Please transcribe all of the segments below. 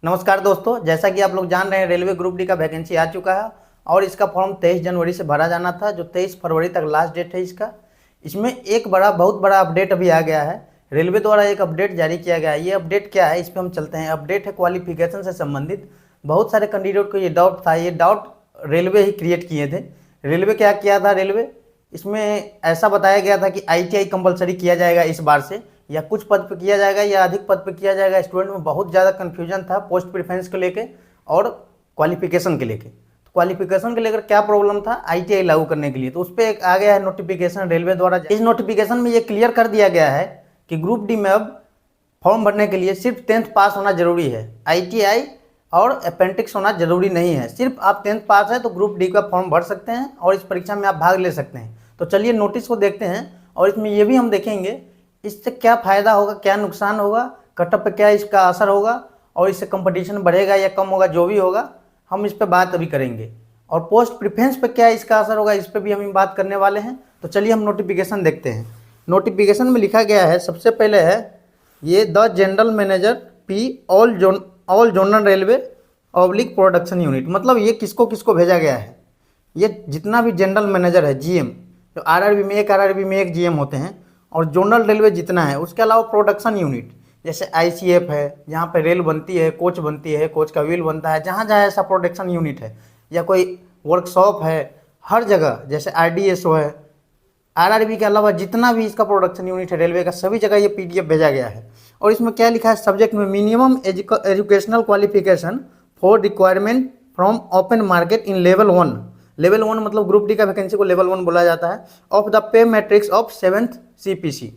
नमस्कार दोस्तों, जैसा कि आप लोग जान रहे हैं रेलवे ग्रुप डी का वैकेंसी आ चुका है और इसका फॉर्म 23 जनवरी से भरा जाना था, जो 23 फरवरी तक लास्ट डेट है इसका। इसमें एक बहुत बड़ा अपडेट अभी आ गया है। रेलवे द्वारा एक अपडेट जारी किया गया है। ये अपडेट क्या है, इस पर हम चलते हैं। अपडेट है क्वालिफिकेशन से संबंधित। बहुत सारे कैंडिडेट को ये डाउट था, ये डाउट रेलवे ही क्रिएट किए थे। रेलवे क्या किया था, रेलवे इसमें ऐसा बताया गया था कि ITI कंपलसरी किया जाएगा इस बार से, या कुछ पद पे किया जाएगा या अधिक पद पे किया जाएगा। स्टूडेंट में बहुत ज़्यादा कन्फ्यूजन था पोस्ट प्रेफरेंस को लेके और क्वालिफिकेशन के लेके। तो क्वालिफिकेशन के लेकर क्या प्रॉब्लम था ITI लागू करने के लिए, तो उस पर एक आ गया है नोटिफिकेशन रेलवे द्वारा। इस नोटिफिकेशन में ये क्लियर कर दिया गया है कि ग्रुप डी में अब फॉर्म भरने के लिए सिर्फ 10th पास होना जरूरी है। ITI और अपेंडिक्स होना जरूरी नहीं है। सिर्फ आप 10th पास है तो ग्रुप डी का फॉर्म भर सकते हैं और इस परीक्षा में आप भाग ले सकते हैं। तो चलिए नोटिस को देखते हैं और इसमें ये भी हम देखेंगे इससे क्या फ़ायदा होगा, क्या नुकसान होगा, कटअप पे क्या इसका असर होगा और इससे कंपटीशन बढ़ेगा या कम होगा, जो भी होगा हम इस पर बात अभी करेंगे। और पोस्ट प्रेफरेंस पे क्या इसका असर होगा, इस पर भी हम बात करने वाले हैं। तो चलिए हम नोटिफिकेशन देखते हैं। नोटिफिकेशन में लिखा गया है, सबसे पहले है ये the general manager P all zonal railway oblique production unit. मतलब ये किसको किसको भेजा गया है, ये जितना भी जनरल मैनेजर है GM, जो RRB में एक GM होते हैं, और जोनल रेलवे जितना है, उसके अलावा प्रोडक्शन यूनिट जैसे ICF है, जहाँ पे रेल बनती है, कोच बनती है, कोच का व्हील बनता है, जहाँ जहाँ ऐसा प्रोडक्शन यूनिट है, या कोई वर्कशॉप है, हर जगह जैसे RDSO है, RRB के अलावा जितना भी इसका प्रोडक्शन यूनिट है रेलवे का, सभी जगह ये PDF भेजा गया है। और इसमें क्या लिखा है सब्जेक्ट में, minimum educational qualification for requirement from open market in level 1। Level 1 मतलब ग्रुप डी का वैकेंसी को लेवल 1 बोला जाता है। Of the pay matrix of 7th CPC।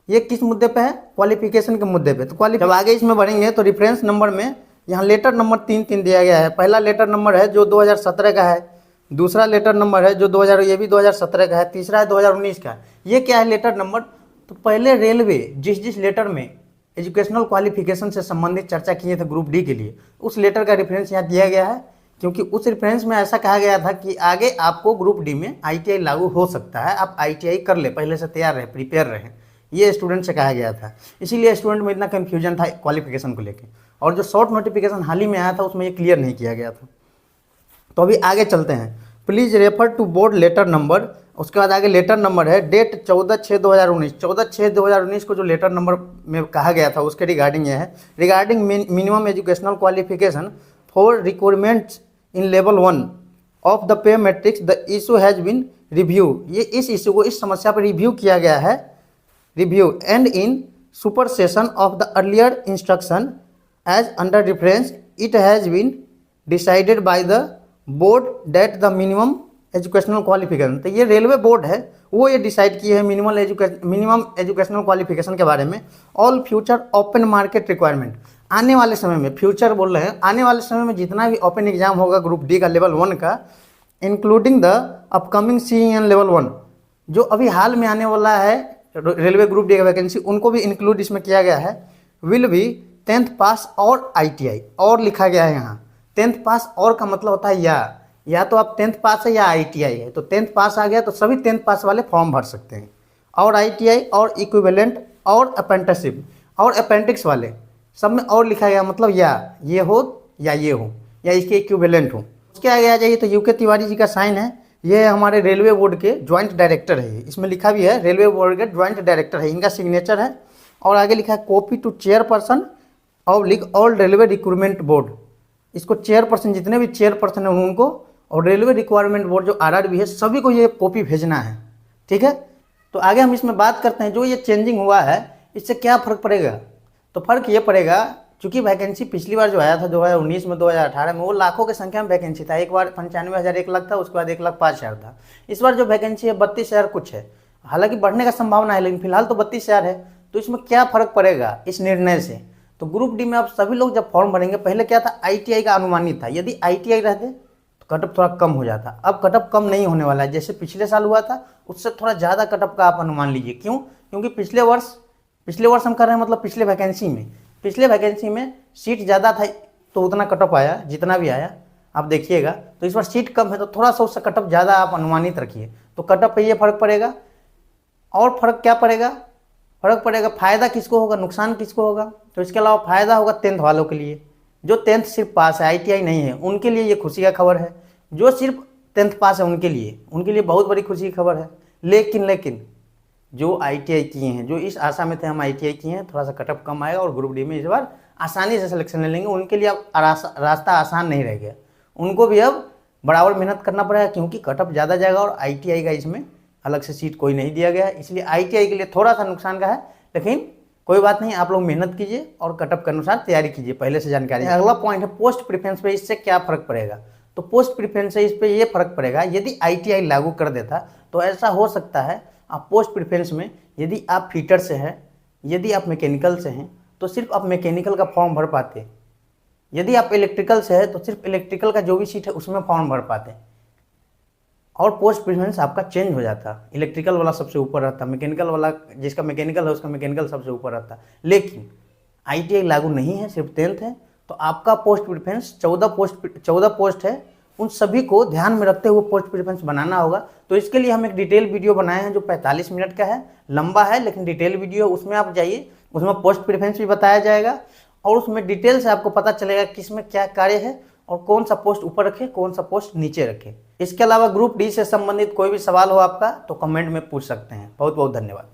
ये किस मुद्दे पे है, क्वालिफिकेशन के मुद्दे पे। तो जब आगे इसमें बढ़ेंगे तो रेफरेंस नंबर में यहाँ लेटर नंबर 3 दिया गया है। पहला लेटर नंबर है जो 2017 का है, दूसरा लेटर नंबर है जो 2017 का है, तीसरा है 2019 का। ये क्या है लेटर नंबर, तो पहले रेलवे जिस लेटर में एजुकेशनल क्वालिफिकेशन से संबंधित चर्चा किए थे ग्रुप डी के लिए, उस लेटर का रेफरेंस यहाँ दिया गया है। क्योंकि उस रेफरेंस में ऐसा कहा गया था कि आगे आपको ग्रुप डी में ITI लागू हो सकता है, आप ITI कर ले, पहले से तैयार रहे, प्रिपेयर रहे। ये स्टूडेंट से कहा गया था, इसीलिए स्टूडेंट में इतना कन्फ्यूजन था क्वालिफिकेशन को लेकर। और जो शॉर्ट नोटिफिकेशन हाल ही में आया था उसमें ये क्लियर नहीं किया गया था। तो अभी आगे चलते हैं। Please refer to board letter number. उसके बाद आगे लेटर नंबर है डेट 14/6/2019। 14/6/2019 को जो लेटर नंबर में कहा गया था उसके रिगार्डिंग ये है, regarding minimum educational qualification for requirements in level 1 of the pay matrix the issue has been review. ये इस इशू को, इस समस्या पर रिव्यू किया गया है, review and in supersession of the earlier instruction as under reference it has been decided by the board that the minimum educational qualification. तो ये रेलवे बोर्ड है, वो ये डिसाइड की है मिनिमम एजुकेशनल क्वालिफिकेशन के बारे में। All future open market requirement, आने वाले समय में, फ्यूचर बोल रहे हैं, आने वाले समय में जितना भी ओपन एग्जाम होगा ग्रुप डी का लेवल 1 का, including the upcoming CEN level 1, जो अभी हाल में आने वाला है रेलवे ग्रुप डी का वैकेंसी, उनको भी इंक्लूड इसमें किया गया है। विल भी 10th पास और ITI, और लिखा गया है यहाँ 10th पास, और का मतलब होता है या तो आप 10th पास है या ITI है। तो 10th पास आ गया तो सभी 10th पास वाले फॉर्म भर सकते हैं, और ITI और इक्विवेलेंट और अप्रेंटिसशिप और अपेंडिक्स वाले सब में और लिखा गया, मतलब या ये हो या ये हो या इसके इक्विवेलेंट हो। उसके आगे आ जाइए तो UK तिवारी जी का साइन है, ये हमारे रेलवे बोर्ड के ज्वाइंट डायरेक्टर है। इसमें लिखा भी है रेलवे बोर्ड के ज्वाइंट डायरेक्टर है, इनका सिग्नेचर है। और आगे लिखा है copy to chairperson all railway recruitment board. इसको चेयरपर्सन, जितने भी चेयरपर्सन हैं उनको, और रेलवे रिक्वायरमेंट बोर्ड जो RRB है, सभी को ये कॉपी भेजना है। ठीक है, तो आगे हम इसमें बात करते हैं जो ये चेंजिंग हुआ है इससे क्या फ़र्क पड़ेगा। तो फ़र्क ये पड़ेगा, चूँकि वैकेंसी पिछली बार जो आया था 2019 में, 2018 में, वो लाखों की संख्या में वैकेंसी था। एक बार 95,000 1 लाख था, उसके बाद 1,05,000 था। इस बार जो वैकेंसी है 32,000 कुछ है, हालांकि बढ़ने का संभावना है, लेकिन फिलहाल तो 32,000 है। तो इसमें क्या फ़र्क पड़ेगा इस निर्णय से, तो ग्रुप डी में अब सभी लोग जब फॉर्म भरेंगे, पहले क्या था ITI का अनुमानित था, यदि ITI रहते तो कटअप थोड़ा कम हो जाता। अब कटअप कम नहीं होने वाला है, जैसे पिछले साल हुआ था उससे थोड़ा ज़्यादा कटअप का आप अनुमान लीजिए। क्यों, क्योंकि पिछले वर्ष हम कर रहे हैं, मतलब पिछले वैकेंसी में सीट ज़्यादा था तो उतना कटअप आया, जितना भी आया आप देखिएगा। तो इस बार सीट कम है तो थोड़ा सा उससे कटअप ज़्यादा आप अनुमानित रखिए, तो कटअप पे ये फ़र्क पड़ेगा। और फ़र्क क्या पड़ेगा, फ़र्क पड़ेगा फ़ायदा किसको होगा, नुकसान किसको होगा। तो इसके अलावा फ़ायदा होगा 10th वालों के लिए, जो 10th सिर्फ पास है, ITI नहीं है, उनके लिए ये खुशी का खबर है। जो सिर्फ 10th पास है उनके लिए बहुत बड़ी खुशी की खबर है। लेकिन जो ITI किए हैं, जो इस आशा में थे हम ITI किए हैं, थोड़ा सा कटअप कम आएगा और ग्रुप डी में इस बार आसानी से सिलेक्शन ले लेंगे, उनके लिए अब रास्ता आसान नहीं रह गया। उनको भी अब बराबर मेहनत करना पड़ेगा, क्योंकि कटअप ज़्यादा जाएगा और ITI का इसमें अलग से सीट कोई नहीं दिया गया है, इसलिए ITI के लिए थोड़ा सा नुकसान का है। लेकिन कोई बात नहीं, आप लोग मेहनत कीजिए और कटअप के अनुसार तैयारी कीजिए, पहले से जानकारी। अगला पॉइंट है पोस्ट प्रेफरेंस पे, इससे क्या फ़र्क पड़ेगा। तो पोस्ट प्रेफरेंस से इस पर ये फ़र्क पड़ेगा, यदि ITI लागू कर देता तो ऐसा हो सकता है आप पोस्ट प्रेफरेंस में, यदि आप फीटर से हैं, यदि आप मैकेनिकल से हैं तो सिर्फ आप मैकेनिकल का फॉर्म भर पाते, यदि आप इलेक्ट्रिकल से है तो सिर्फ इलेक्ट्रिकल का जो भी सीट है उसमें फॉर्म भर पाते, और पोस्ट प्रेफरेंस आपका चेंज हो जाता। इलेक्ट्रिकल वाला सबसे ऊपर रहता, मैकेनिकल वाला जिसका मैकेनिकल है उसका मैकेनिकल सबसे ऊपर रहता। लेकिन ITI लागू नहीं है, सिर्फ 10th है, तो आपका पोस्ट प्रेफरेंस 14 पोस्ट है, उन सभी को ध्यान में रखते हुए पोस्ट प्रेफरेंस बनाना होगा। तो इसके लिए हम एक डिटेल वीडियो बनाए हैं जो 45 मिनट का है, लंबा है लेकिन डिटेल वीडियो, उसमें आप जाइए, उसमें पोस्ट प्रेफरेंस भी बताया जाएगा और उसमें डिटेल से आपको पता चलेगा किस में क्या कार्य है और कौन सा पोस्ट ऊपर रखे, कौन सा पोस्ट नीचे रखे। इसके अलावा ग्रुप डी से संबंधित कोई भी सवाल हो आपका तो कमेंट में पूछ सकते हैं। बहुत बहुत धन्यवाद।